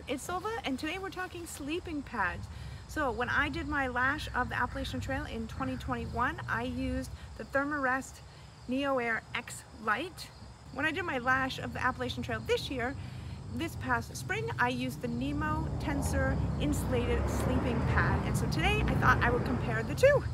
it's Silva, and today we're talking sleeping pads. So when I did my lash of the Appalachian Trail in 2021, I used the Therm-A-Rest NeoAir Xlite. When I did my lash of the Appalachian Trail this past spring, I used the Nemo Tenor Insulated sleeping pad. And so today I thought I would compare the two.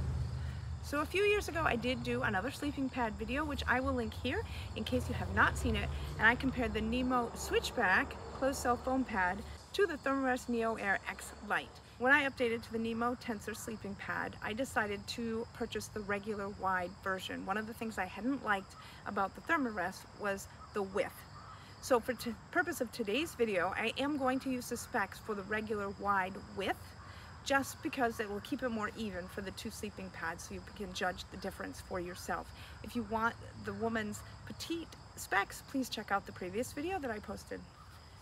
So a few years ago I did do another sleeping pad video, which I will link here in case you have not seen it, and I compared the Nemo Switchback closed cell foam pad to the Therm-A-Rest NeoAir Xlite. When I updated to the Nemo Tenor sleeping pad, I decided to purchase the regular wide version. One of the things I hadn't liked about the Therm-A-Rest was the width. So for the purpose of today's video, I am going to use the specs for the regular wide width, just because it will keep it more even for the two sleeping pads so you can judge the difference for yourself. If you want the woman's petite specs, please check out the previous video that I posted.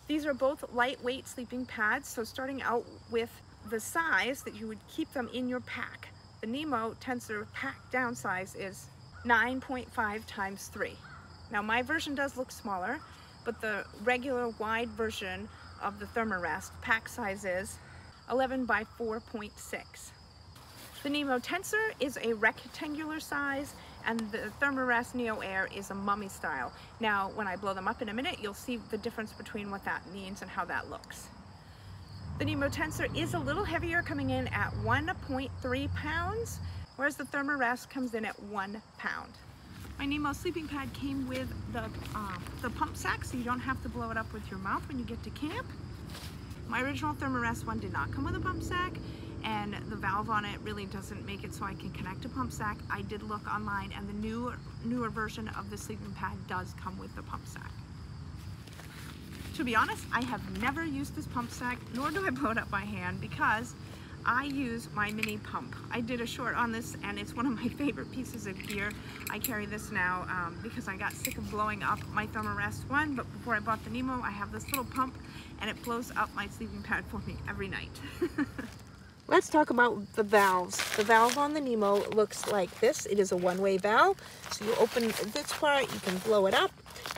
These are both lightweight sleeping pads, so starting out with the size that you would keep them in your pack. The Nemo Tenor pack down size is 9.5 times 3. Now my version does look smaller, but the regular wide version of the Therm-A-Rest pack size is 11 by 4.6. The Nemo Tenor is a rectangular size, and the Therm-A-Rest NeoAir is a mummy style. Now, when I blow them up in a minute, you'll see the difference between what that means and how that looks. The Nemo Tenor is a little heavier, coming in at 1.3 pounds, whereas the Therm-A-Rest comes in at 1 pound. My Nemo sleeping pad came with the pump sack, so you don't have to blow it up with your mouth when you get to camp. My original Therm-A-Rest one did not come with a pump sack, and the valve on it really doesn't make it so I can connect a pump sack. I did look online, and the newer version of the sleeping pad does come with the pump sack. To be honest, I have never used this pump sack, nor do I blow it up by hand, because I use my mini pump. I did a short on this, and it's one of my favorite pieces of gear. I carry this now because I got sick of blowing up my Therm-A-Rest one, but before I bought the Nemo, I have this little pump, and it blows up my sleeping pad for me every night. Let's talk about the valves. The valve on the Nemo looks like this. It is a one-way valve. So you open this part, you can blow it up,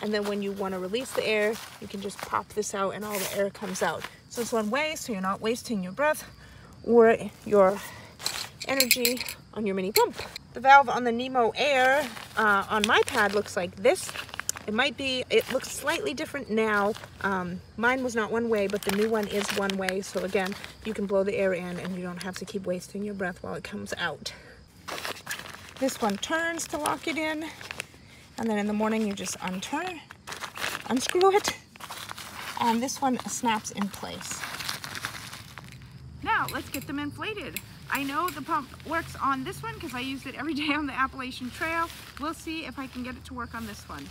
and then when you want to release the air, you can just pop this out and all the air comes out. So it's one way, so you're not wasting your breath or your energy on your mini pump. The valve on the Nemo Air on my pad looks like this. It looks slightly different now. Mine was not one way, but the new one is one way. So again, you can blow the air in and you don't have to keep wasting your breath while it comes out. This one turns to lock it in. And then in the morning, you just unscrew it. And this one snaps in place. Now let's get them inflated. I know the pump works on this one because I used it every day on the Appalachian Trail. We'll see if I can get it to work on this one.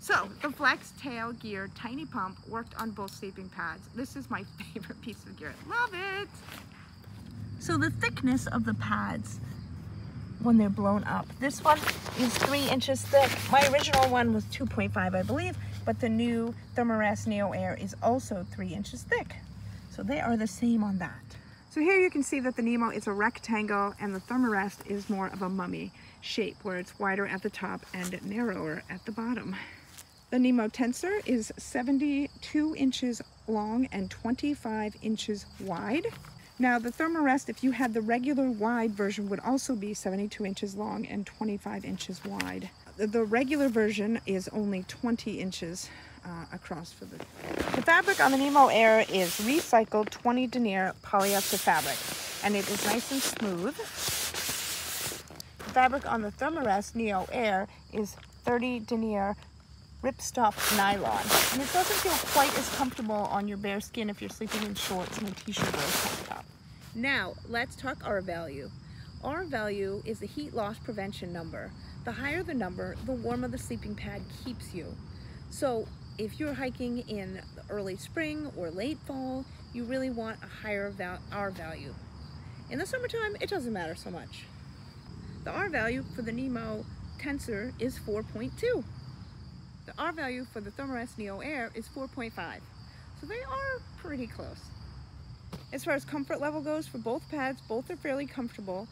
So the Flex Tail Gear Tiny Pump worked on both sleeping pads. This is my favorite piece of gear. Love it! So the thickness of the pads when they're blown up. This one is 3 inches thick. My original one was 2.5, I believe, but the new Therm-A-Rest NeoAir is also 3 inches thick. So they are the same on that. So here you can see that the Nemo is a rectangle and the Therm-A-Rest is more of a mummy shape, where it's wider at the top and narrower at the bottom. The Nemo Tenor is 72 inches long and 25 inches wide. Now the Therm-A-Rest, if you had the regular wide version, would also be 72 inches long and 25 inches wide. The regular version is only 20 inches across for the fabric on the Nemo Air is recycled 20 denier polyester fabric, and it is nice and smooth. The fabric on the Therm-A-Rest NeoAir is 30 denier ripstop nylon, and it doesn't feel quite as comfortable on your bare skin if you're sleeping in shorts and a t-shirt or a tank top. Now let's talk R value. R value is the heat loss prevention number. The higher the number, the warmer the sleeping pad keeps you. So if you're hiking in the early spring or late fall, you really want a higher R value. In the summertime, it doesn't matter so much. The R value for the Nemo Tensor is 4.2. The R value for the Therm-A-Rest NeoAir is 4.5. So they are pretty close. As far as comfort level goes for both pads, both are fairly comfortable.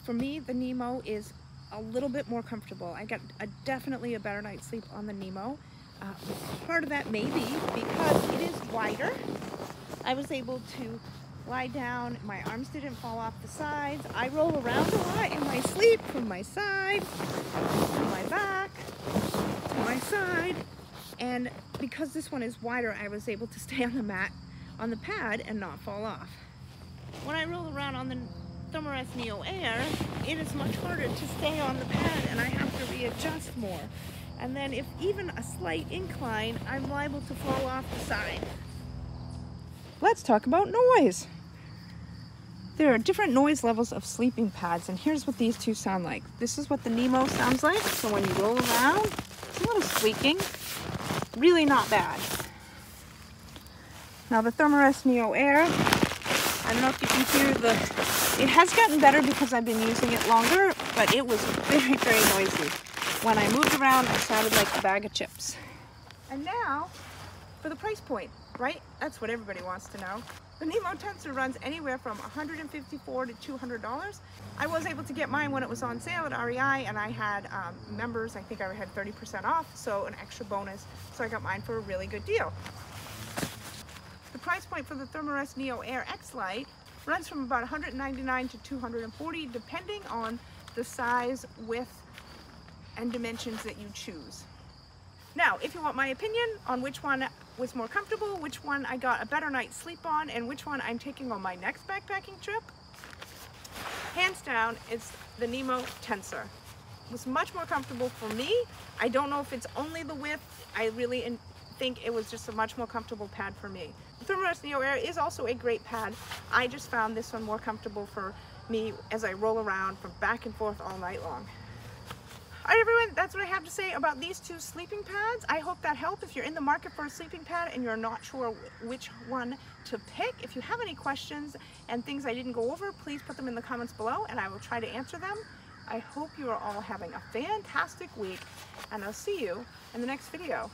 For me, the Nemo is a little bit more comfortable. I got definitely a better night's sleep on the Nemo. Part of that may be because it is wider. I was able to lie down, my arms didn't fall off the sides. I roll around a lot in my sleep, from my side, to my back, to my side. And because this one is wider, I was able to stay on the mat, on the pad, and not fall off. When I roll around on the Therm-A-Rest NeoAir, it is much harder to stay on the pad and I have to readjust more. And then if even a slight incline, I'm liable to fall off the side. Let's talk about noise. There are different noise levels of sleeping pads, and here's what these two sound like. This is what the Nemo sounds like. So when you roll around, it's a little squeaking. Really not bad. Now the Therm-A-Rest NeoAir, I don't know if you can hear it has gotten better because I've been using it longer, but it was very, very noisy. When I moved around, it sounded like a bag of chips. And now, for the price point, right? That's what everybody wants to know. The Nemo Tensor runs anywhere from $154 to $200. I was able to get mine when it was on sale at REI, and I had members, I think I had 30% off, so an extra bonus. So I got mine for a really good deal. The price point for the Therm-A-Rest NeoAir Xlite runs from about $199 to $240, depending on the size, width, and dimensions that you choose. Now, if you want my opinion on which one was more comfortable, which one I got a better night's sleep on, and which one I'm taking on my next backpacking trip, hands down, it's the Nemo Tensor. It was much more comfortable for me. I don't know if it's only the width. I really think it was just a much more comfortable pad for me. The Therm-A-Rest NeoAir is also a great pad. I just found this one more comfortable for me as I roll around from back and forth all night long. All right, everyone, that's what I have to say about these two sleeping pads. I hope that helped. If you're in the market for a sleeping pad and you're not sure which one to pick, if you have any questions and things I didn't go over, please put them in the comments below and I will try to answer them. I hope you are all having a fantastic week, and I'll see you in the next video.